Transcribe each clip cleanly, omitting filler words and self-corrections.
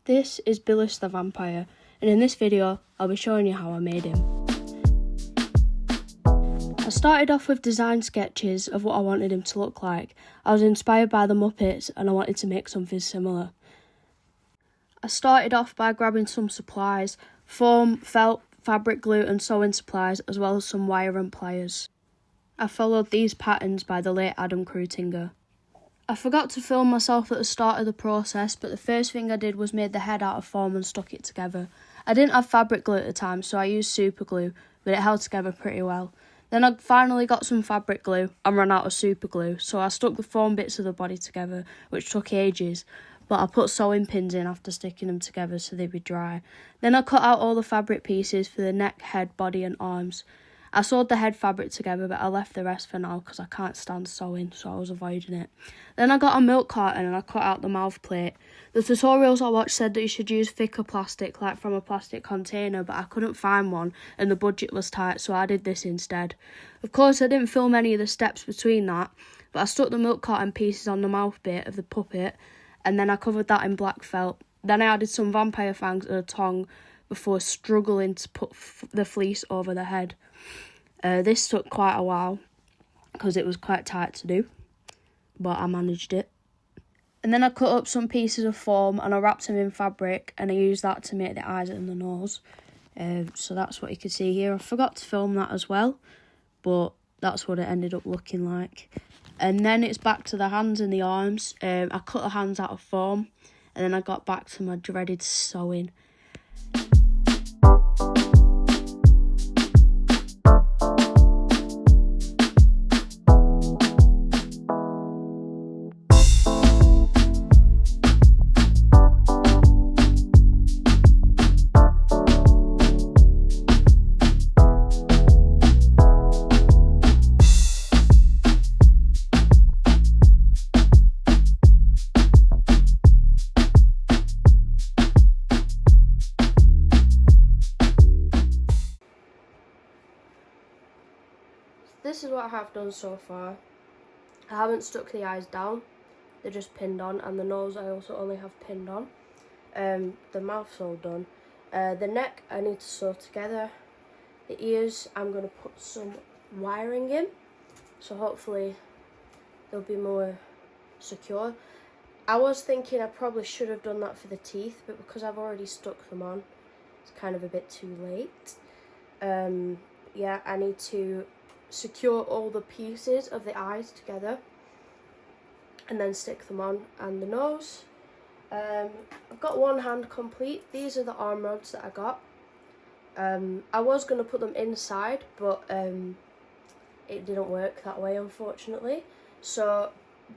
This is Bilis the vampire, and in this video I'll be showing you how I made him. I started off with design sketches of what I wanted him to look like. I was inspired by the Muppets and I wanted to make something similar. I started off by grabbing some supplies: foam, felt, fabric glue and sewing supplies, as well as some wire and pliers. I followed these patterns by the late Adam Kreutinger. I forgot to film myself at the start of the process, but the first thing I did was made the head out of foam and stuck it together. I didn't have fabric glue at the time, so I used super glue, but it held together pretty well. Then I finally got some fabric glue and ran out of super glue, so I stuck the foam bits of the body together, which took ages, but I put sewing pins in after sticking them together so they'd be dry. Then I cut out all the fabric pieces for the neck, head, body and arms. I sewed the head fabric together, but I left the rest for now because I can't stand sewing, so I was avoiding it. Then I got a milk carton and I cut out the mouth plate. The tutorials I watched said that you should use thicker plastic, like from a plastic container, but I couldn't find one and the budget was tight, so I did this instead. Of course, I didn't film any of the steps between that, but I stuck the milk carton pieces on the mouth bit of the puppet, and then I covered that in black felt. Then I added some vampire fangs and a tongue before struggling to put the fleece over the head. This took quite a while because it was quite tight to do, but I managed it. And then I cut up some pieces of foam and I wrapped them in fabric, and I used that to make the eyes and the nose. So that's what you can see here. I forgot to film that as well, but that's what it ended up looking like. And then it's back to the hands and the arms. I cut the hands out of foam, and then I got back to my dreaded sewing. This is what I have done so far. I haven't stuck the eyes down, they're just pinned on, and the nose I also only have pinned on. The mouth's all done. The neck I need to sew together. The ears I'm going to put some wiring in, so hopefully they'll be more secure. I was thinking I probably should have done that for the teeth, but because I've already stuck them on, it's kind of a bit too late. Yeah, I need to secure all the pieces of the eyes together and then stick them on. And the nose, I've got one hand complete. These are the arm rods that I got. I was going to put them inside, but it didn't work that way, unfortunately. So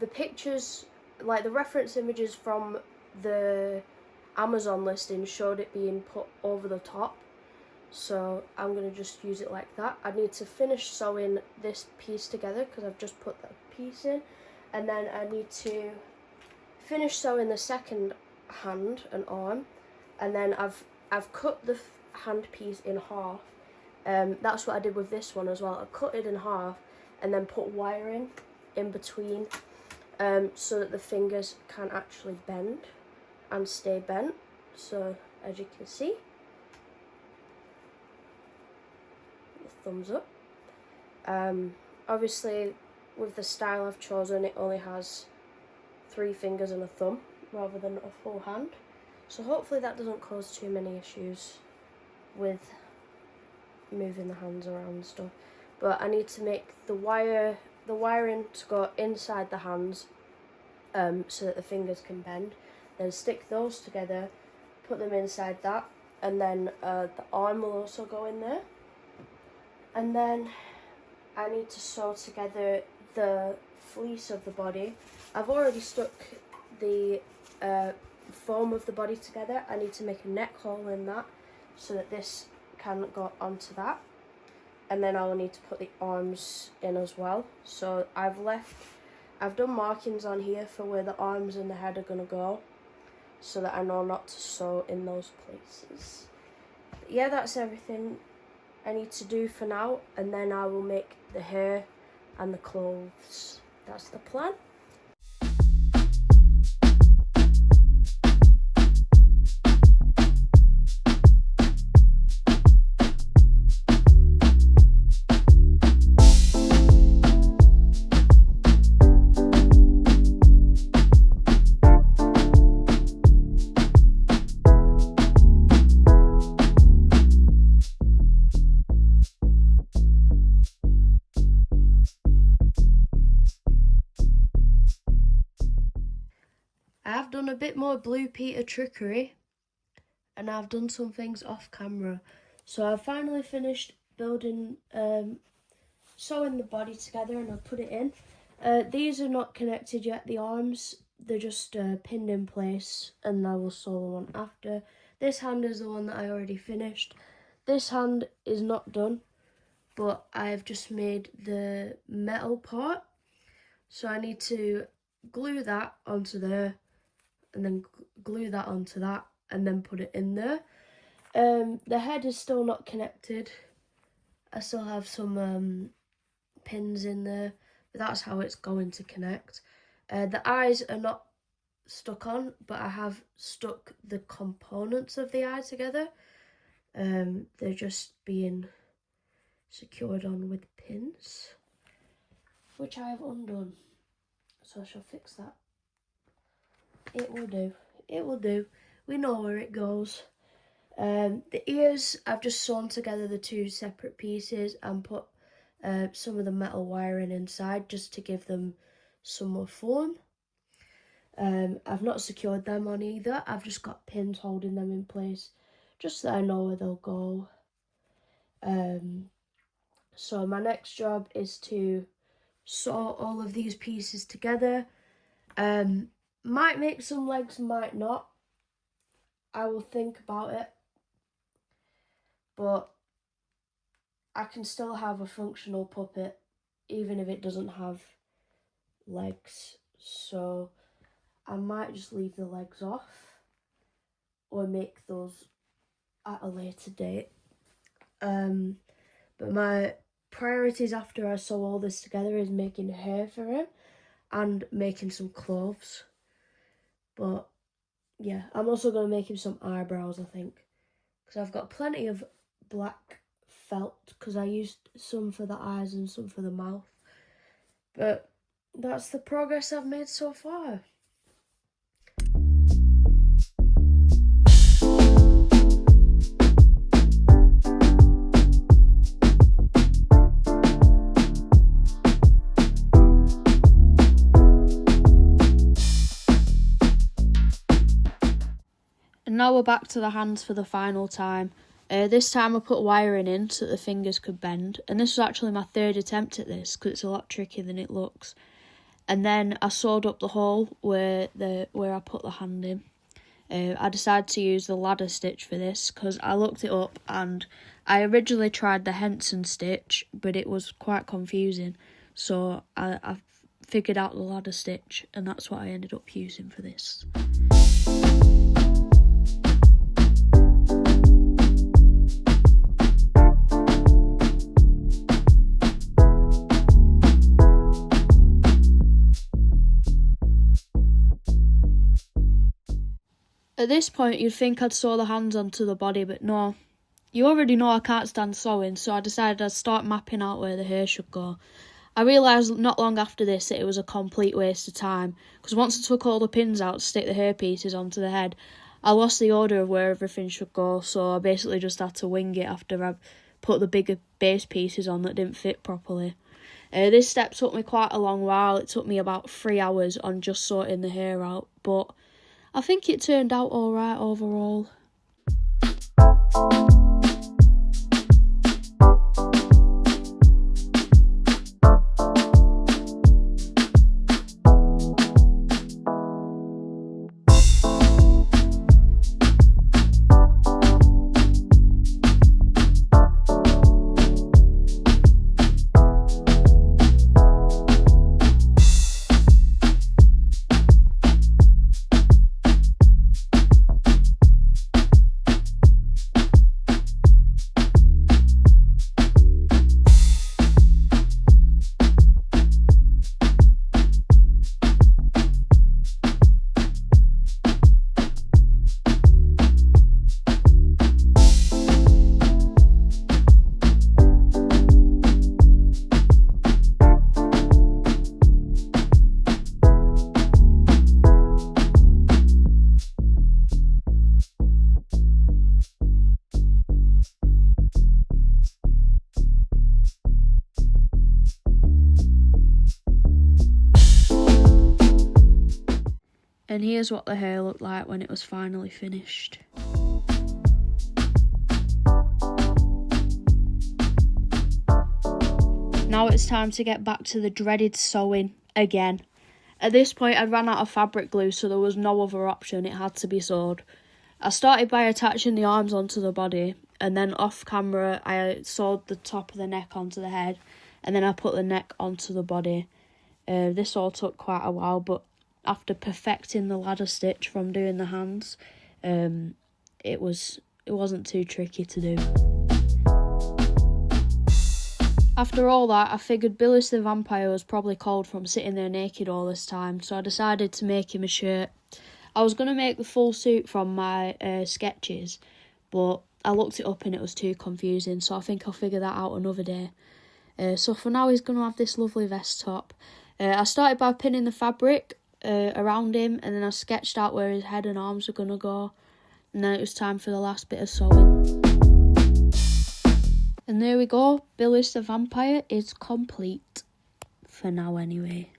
the pictures, like the reference images from the Amazon listing, showed it being put over the top. So I'm going to just use it like that. I need to finish sewing this piece together because I've just put that piece in. And then I need to finish sewing the second hand and arm. And then I've cut the hand piece in half. That's what I did with this one as well. I cut it in half and then put wiring in between so that the fingers can actually bend and stay bent. So as you can see, thumbs up. Obviously with the style I've chosen, it only has 3 fingers and a thumb rather than a full hand, so hopefully that doesn't cause too many issues with moving the hands around and stuff. But I need to make the wiring to go inside the hands so that the fingers can bend, then stick those together, put them inside that, and then the arm will also go in there. And then I need to sew together the fleece of the body. I've already stuck the foam of the body together. I need to make a neck hole in that so that this can go onto that. And then I'll need to put the arms in as well. So I've done markings on here for where the arms and the head are going to go, so that I know not to sew in those places. But yeah, that's everything I need to do for now, and then I will make the hair and the clothes. That's the plan. I've done a bit more Blue Peter trickery, and I've done some things off camera. So I've finally finished building, sewing the body together, and I've put it in. These are not connected yet, the arms, they're just pinned in place, and I will sew them on after. This hand is the one that I already finished. This hand is not done, but I've just made the metal part. So I need to glue that onto there, and then glue that onto that, and then put it in there. The head is still not connected. I still have some pins in there, but that's how it's going to connect. The eyes are not stuck on, but I have stuck the components of the eye together. They're just being secured on with pins, which I have undone. So I shall fix that. It will do. It will do. We know where it goes. The ears, I've just sewn together the two separate pieces and put some of the metal wiring inside just to give them some more form. I've not secured them on either. I've just got pins holding them in place just so I know where they'll go. So my next job is to sew all of these pieces together. Might make some legs, might not. I will think about it. But I can still have a functional puppet even if it doesn't have legs. So I might just leave the legs off or make those at a later date. But my priorities after I sew all this together is making hair for him and making some clothes. But yeah, I'm also going to make him some eyebrows, I think, because I've got plenty of black felt because I used some for the eyes and some for the mouth. But that's the progress I've made so far. And now we're back to the hands for the final time. This time I put wiring in so that the fingers could bend. And this was actually my third attempt at this because it's a lot trickier than it looks. And then I sewed up the hole where I put the hand in. I decided to use the ladder stitch for this because I looked it up and I originally tried the Henson stitch, but it was quite confusing. So I figured out the ladder stitch, and that's what I ended up using for this. At this point, you'd think I'd sew the hands onto the body, but no. You already know I can't stand sewing, so I decided I'd start mapping out where the hair should go. I realised not long after this that it was a complete waste of time, because once I took all the pins out to stick the hair pieces onto the head, I lost the order of where everything should go, so I basically just had to wing it after I put the bigger base pieces on that didn't fit properly. This step took me quite a long while. It took me about 3 hours on just sorting the hair out, but I think it turned out alright overall. And here's what the hair looked like when it was finally finished. Now it's time to get back to the dreaded sewing again. At this point, I'd ran out of fabric glue, so there was no other option. It had to be sewed. I started by attaching the arms onto the body, and then off camera, I sewed the top of the neck onto the head, and then I put the neck onto the body. This all took quite a while, but after perfecting the ladder stitch from doing the hands, it wasn't too tricky to do. After all that, I figured Bilis the vampire was probably cold from sitting there naked all this time, so I decided to make him a shirt. I was going to make the full suit from my sketches, but I looked it up and it was too confusing, so I think I'll figure that out another day. So for now, he's going to have this lovely vest top. I started by pinning the fabric around him, and then I sketched out where his head and arms were going to go, and then it was time for the last bit of sewing. And there we go, Bilis the vampire is complete. For now anyway.